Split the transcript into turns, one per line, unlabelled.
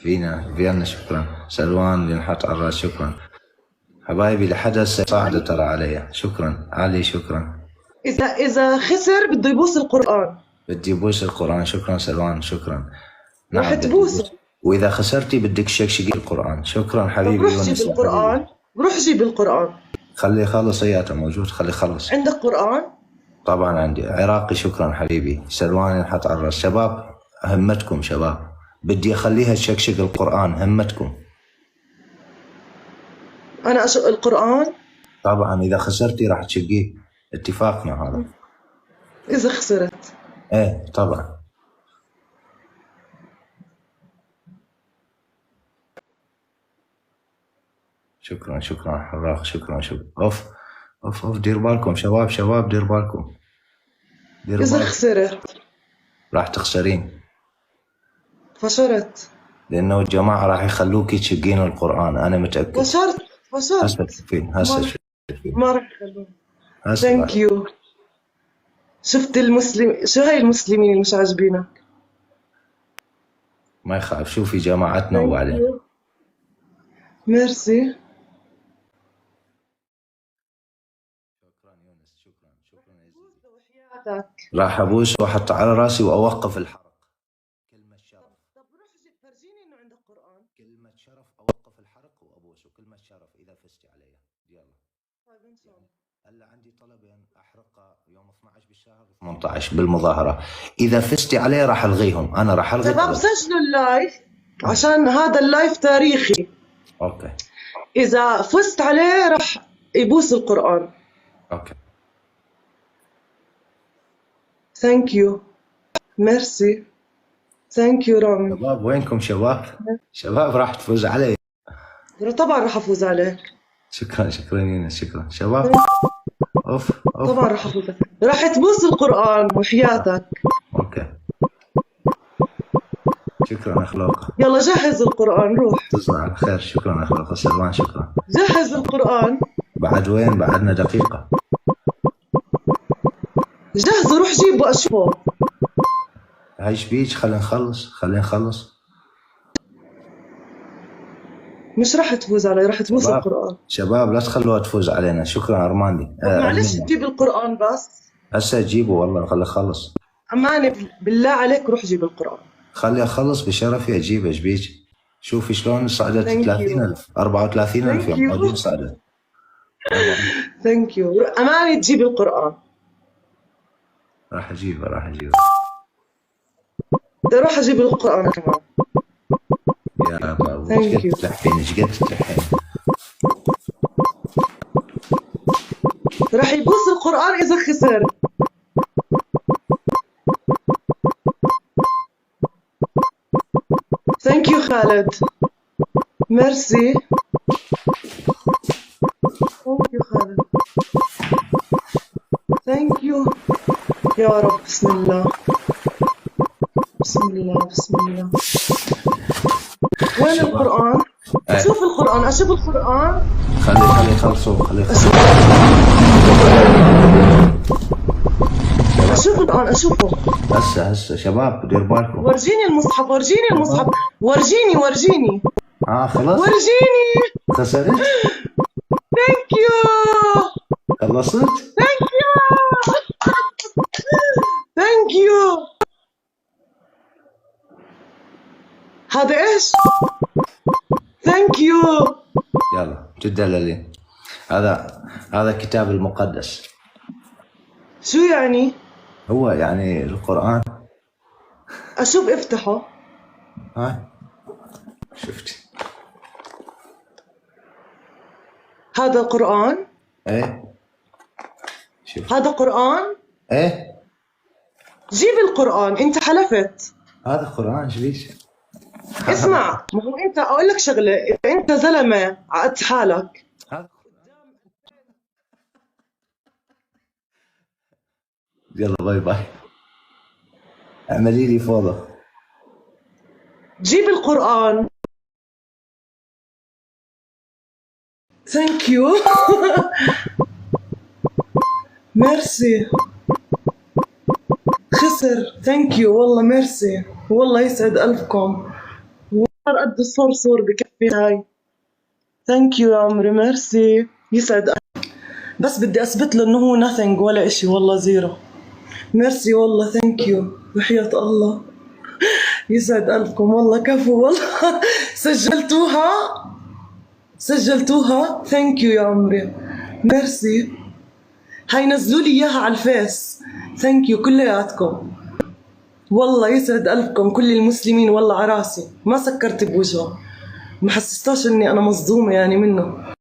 فينا شكرا. سلوان لنحط على الراس شكرا. حبايبي لحد هسه صاعدة ترى علي. شكرا علي شكرا.
إذا خسر بده يبوس القرآن.
بدي بوس القرآن. شكرا سلوان شكرا.
رح تبوسه.
وإذا خسرتي بدك شكشقي القرآن. شكرا حبيبي.
روح جيب القرآن. روح جيب القرآن.
خلي يخلص اياته موجود. خلي يخلص.
عندك قرآن؟
طبعا عندي عراقي. شكرا حبيبي. سلوان ينحط على الراس. شباب همتكم شباب. بدي اخليها تشكشق القرآن. همتكم.
أنا أشق القرآن؟
طبعا إذا خسرتي راح تشقيه. اتفاقنا هذا.
إذا خسرت؟
ايه طبعا. شكرا حراق. شكرا. اوف دير بالكم شباب دير بالكم.
إذا خسرت
راح تخسرين.
فشرت.
لأنه الجماعة راح يخلوكي تشقين القرآن. أنا متأكد.
فشرت.
هسه
ما راح يخلوني. ثانك يو. شفت شو هاي المسلمين اللي مش عاجبينك؟
ما يخاف. شوفي جماعتنا وبعدين.
ميرسي.
شكرا يا زيزي. راح ابوس واحط على راسي واوقف الحرق. كلمة شرف.
طب روح فرجيني انه عندك قرآن.
كلمة شرف اوقف الحرق وابوسه. كلمة شرف اذا فزتي عليها. يلا.
طيب ان شاء الله.
هلا عندي طلبين احرقها يوم 12 بالشهر 18 بالمظاهرة. اذا فزتي عليه راح الغيهم. انا راح الغي.
شباب سجلوا اللايف عشان هذا اللايف تاريخي.
اوكي.
اذا فزت عليه راح يبوس القرآن.
اوكي.
ثانك يو. ميرسي. ثانك يو رامي.
شباب وينكم شباب راح تفوز علي.
طبعا راح افوز عليك.
شكرا يونس. شكرا شباب. اوف
طبعا راح افوز عليك. راح تبوس القرآن وحياتك.
اوكي. شكرا اخلاق.
يلا جهز القرآن. روح.
تصبح على خير. شكرا اخلاق سلمان. شكرا.
جهز القرآن.
بعد وين؟ بعدنا دقيقة.
جهزه. روح جيبه اشوفه.
هاي ايش بيك؟ خلينا نخلص.
مش راح تفوز علي. راح تبوس القرآن.
شباب لا تخلوها تفوز علينا. شكرا ارماندي.
معلش جيب القرآن بس.
هسه جيبه والله. خلي اخلص.
امانة بالله عليك روح جيب القرآن.
خلي اخلص بشرفي اجيبه. ايش بيك؟ شوفي شلون صعدت 30,000 34,000 يوم موجود صعدت.
ثانك يو. امانة تجيب القرآن.
راح اجيبه.
روح اجيب القرآن كمان.
يا بابا ايش قد تلحين.
راح يبوس القرآن اذا خسر. ثانك يو خالد. ميرسي. ثانك يو خالد. ثانك يو. يا رب. بسم الله. وين القرآن؟ شوف القرآن. اشوف القرآن.
خلي يخلصوا.
اشوف القرآن. اشوفه.
هسه شباب دير بالكم.
ورجيني المصحف. ورجيني.
خلاص.
ورجيني.
خسرت.
ثانك يو.
خلصت.
ثانك يو. هذا ايش؟ ثانك يو.
يلا تدللين. هذا كتاب المقدس.
شو يعني؟
هو يعني القرآن.
اشوف افتحه.
هاي شفتي.
هذا قرآن؟
ايه شوف.
هذا قرآن؟
ايه
جيب القرآن. انت حلفت.
هذا قرآن. ايش بيك؟
اسمع. ما هو انت اقول لك شغله. اذا انت زلمه عقدت حالك.
يلا باي. اعملي لي فوضى.
جيب القرآن. ثانك يو. ميرسي. خسر. ثانك يو والله. ميرسي والله. يسعد قلبكم. قد الصرصور بكفي هاي. ثانك يو يا عمري، ميرسي، يسعد بس بدي اثبت له انه هو nothing ولا اشي، والله زيرو. ميرسي والله، ثانك يو وحياة الله، يسعد قلبكم والله، كفو والله. سجلتوها، ثانك يو يا عمري، ميرسي. هاي نزلوا لي اياها على الفيس، ثانك يو كلياتكم والله، يسعد قلبكم كل المسلمين والله، عراسي ما سكرت بوجهه، ما حسستوش اني انا مصدومه يعني منه.